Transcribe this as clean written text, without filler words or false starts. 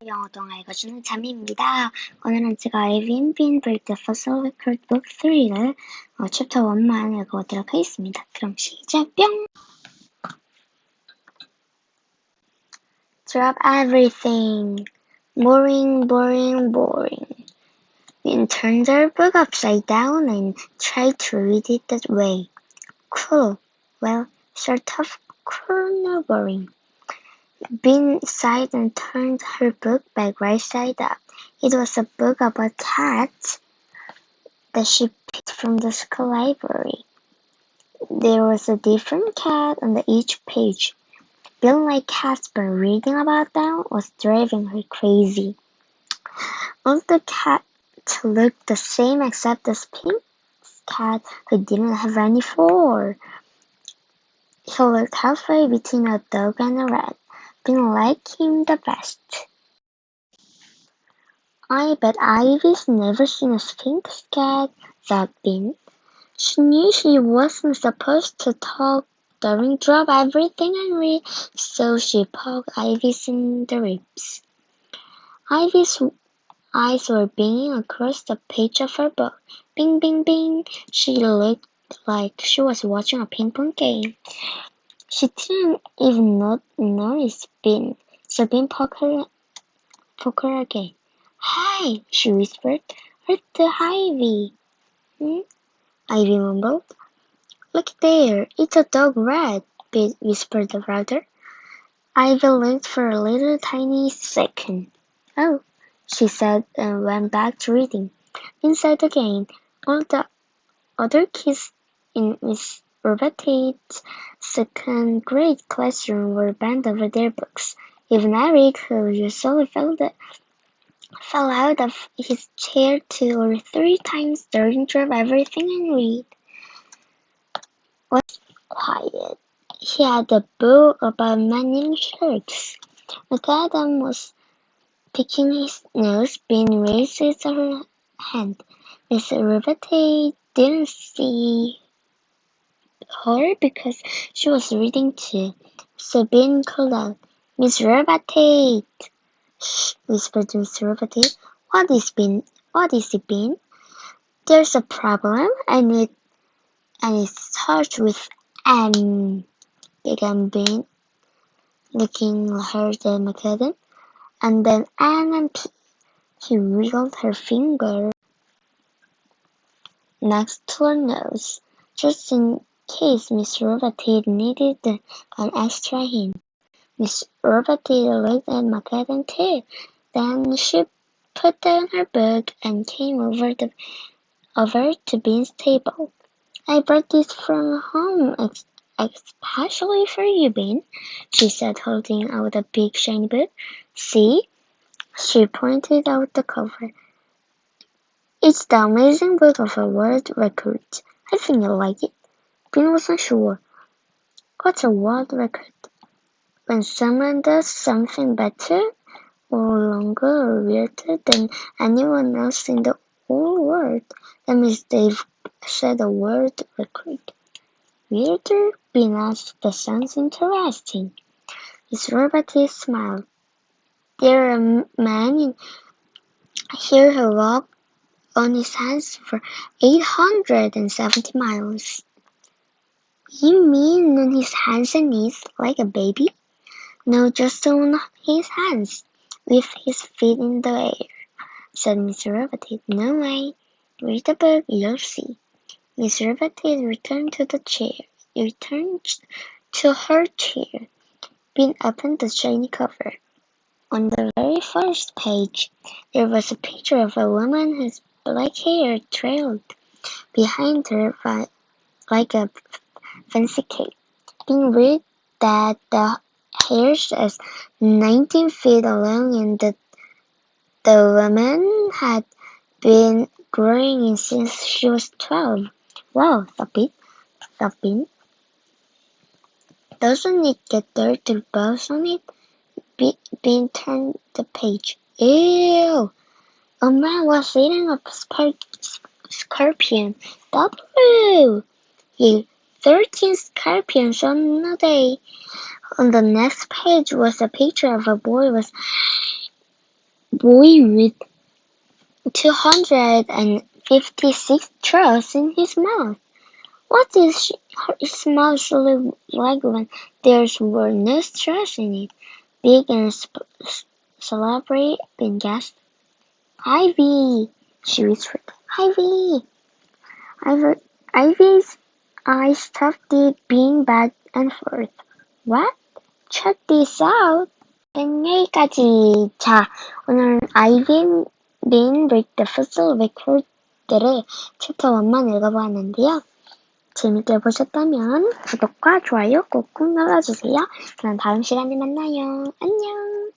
영어 동화 읽어주는 자미입니다. 오늘은 제가 Ivy+Bean Break the Fossil Record Book 3를 챕터 1만 읽어보도록 하겠습니다. 그럼 시작! 뿅! Drop everything. Boring, boring, boring. Bean turned her book upside down and tried to read it that way. Cool. Well, sort of cool, no boring. Bean sighed and turned her book back right side up. It was a book about a cat that she picked from the school library. There was a different cat on each page. Being like cats, but reading about them was driving her crazy. All the cats looked the same except this pink cat who didn't have any fur. He looked halfway between a dog and a rat. Bean liked him the best. I bet Ivy's never seen a Sphinx cat, thought Bean. She knew she wasn't supposed to talk during drop everything and read, so she poked Ivy in the ribs. Ivy's eyes were beaming across the page of her book. Bing, bing, bing. She looked like she was watching a ping-pong game. She didn't even notice Bean, so Bean poked her again. Hi, she whispered. Where's the Ivy? Ivy mumbled. Look there, it's a dog rat, Bean whispered louder. Ivy looked for a little tiny second. Oh, she said and went back to reading. Inside again, all the other kids in Miss Roberta's second grade classroom were bent over their books. Even Eric, who usually fell out of his chair 2 or 3 times during drop everything and read, was quiet. He had a book about men in shirts. McAdam was picking his nose. Bean raised her hand. Miss Roberta didn't see her because she was reading too. So Bean called out, Miss Roberta! Shh, whispered Miss Roberta. What is it, Bean? There's a problem, and it starts with M, began Bean, looking hard at McAdam, and then N and P. He wiggled her finger next to her nose, just in case Miss Roberta needed an extra hint. Miss Roberta looked at McAdam too. Then she put down her book and came over to Bean's table. I brought this from home especially for you, Bean, she said, holding out a big shiny book. See? She pointed out the cover. It's the amazing book of a world record. I think you'll like it. Bean wasn't sure. What's a world record? When someone does something better or longer or weirder than anyone else in the whole world, that means they've set a world record. Weirder? Bean asked. That sounds interesting. Miss Roberta smiled. There are men here who walked on his hands for 870 miles. You mean on his hands and knees, like a baby? No, just on his hands, with his feet in the air, said Miss Roberta. No way. Read the book, you'll see. Miss Roberta returned to her chair. Bean opened the shiny cover. On the very first page, there was a picture of a woman whose black hair trailed behind her like a fancy cape. Bean read that the hair was 19 feet long and that the woman had been growing it since she was 12. Wow, thought Bean. Doesn't it get dirt or bugs on it? Bean turned the page. Ew! A man was eating a scorpion. W! 13 scorpions on a day. On the next page was a picture of a boy with boy with 256 straws in his mouth. What is his mouth look like when there were no straws in it? Big and slippery, Ben gasped. Ivy, she whispered. Ivy! Ivy's eyes stuffed being back and forth. What? Check this out. 여기까지. 자, 오늘 Ivy+Bean Break the Fossil Record를 챕터 1만 읽어보았는데요. 재밌게 보셨다면 구독과 좋아요 꾹꾹 눌러주세요. 그럼 다음 시간에 만나요. 안녕.